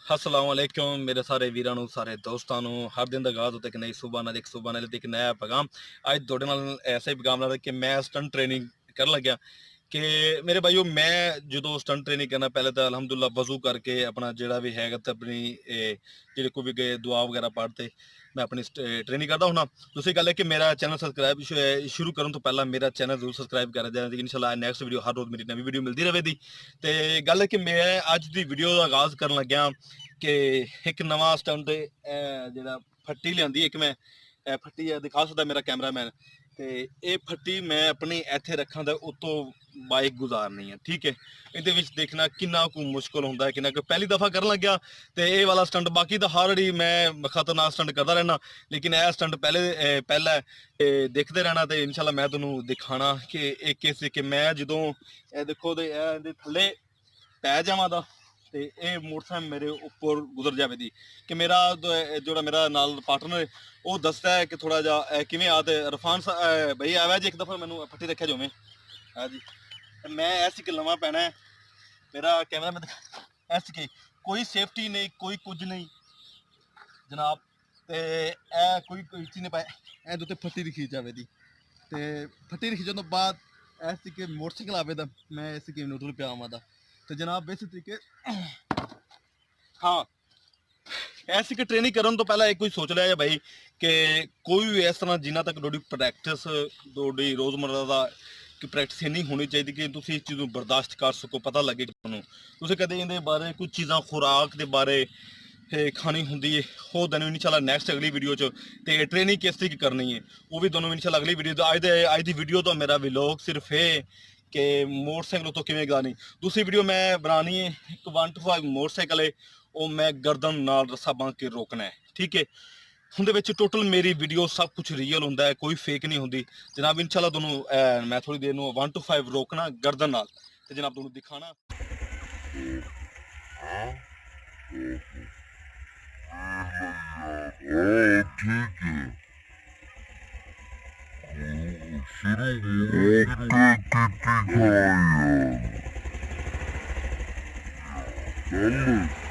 अस्सलाम वालेकुम मेरे सारे वीरां नूं सारे दोस्तां नूं हर दिन दा आगाज़ होता है कि नई सुबह नाल एक नया पैगाम अज तुहाडे नाल ऐसा ही पैगाम ला कि मैं स्टंट ट्रेनिंग कर लग्या कि मेरे भाईओ मैं जो स्टंट ट्रेनिंग करना पहले तो अलहमदुल्ला वजू करके अपना जोड़ा भी है तो अपनी जो कोई भी गए दुआ वगैरह पढ़ते मैं अपनी ट्रेनिंग करता हूँ। दूसरी गल है कि मेरा चैनल सबसक्राइब शुरू करने तो पहला मेरा चैनल जरूर सबसक्राइब कर देना इंशाल्लाह नेक्स्ट वीडियो हर रोज़ मेरी नवी वीडियो मिलती रहेगी। तो गल है कि मैं अज की वीडियो का आगाज़ कर लग्या कि एक नवा स्टंट जो फट्टी लियांदी एक मैं फट्टी दिखा सकता मेरा कैमरामैन तो ये फट्टी मैं अपनी इत्थे रखा तो उतों बाइक गुजारनी है। ठीक है, ये देखना किन्ना को मुश्किल होंगे कि पहली दफ़ा कर लग्या तो ये वाला स्टंट बाकी तो हर वारी मैं खतरनाक स्टंट करता रहना लेकिन यह स्टंट पहला देखते रहना तो इंशाल्लाह मैं तुहानू दिखाना कि एक किस कि मैं जो देखो तो थले पै जावां दा ते ये मोटरसाइकिल मेरे उपर गुजर जाए दी कि मेरा जो मेरा नाल पार्टनर है वो दसदा है कि थोड़ा जा किवें आ ते इरफान भाई आया जी एक दफ़ा मैनू फट्टी रखे जो मैं हाँ जी मैं ऐसी कि लवा पैना है मेरा कैमरा में ऐसी कि कोई सेफ्टी नहीं कोई कुछ नहीं जनाब ते कोई चीज़ नहीं पाए ए तो फट्टी खींच जाए दी ते फट्टी खींचने तो बाद ऐसी कि मोटरसाइकिल आवे दा मैं ऐसी कि न्यूट्रल पे आवां दा तो जनाब इस तरीके हाँ ऐसी कि ट्रेनिंग करने तो पहला एक कोई सोच लिया है भाई कि कोई भी इस तरह जिन्ना तक थोड़ी प्रैक्टिस थोड़ी रोज़मर्रा का कि प्रैक्टिस इन्नी होनी चाहिए कि तुम इस चीज़ को बर्दाश्त कर सको पता लगे तुम कदे इन बारे कुछ चीज़ा खुराक के बारे खानी होंगी है वो दोनों इंशाल्लाह नेक्स्ट अगली वीडियो तो ट्रेनिंग किस तरीके करनी है वो भी दोनों इंशाल्लाह अगली वीडियो अज की वीडियो तो मेरा व्लॉग सिर्फ है कि मोटरसाइकिल तो किवें गानी। दूसरी वीडियो मैं बनानी है एक 125 मोटरसाइकिल है वो मैं गर्दन नाल रस्सा बांध के रोकना है। ठीक है, उनदे विच टोटल मेरी वीडियो सब कुछ रियल होंदा है कोई फेक नहीं होंदी जनाब। इंशाल्लाह दोनों मैं थोड़ी देर नूं 1 to 5 रोकना गर्दन नाल ते जनाब दोनों दिखाना। ठीक है शुरू हो चल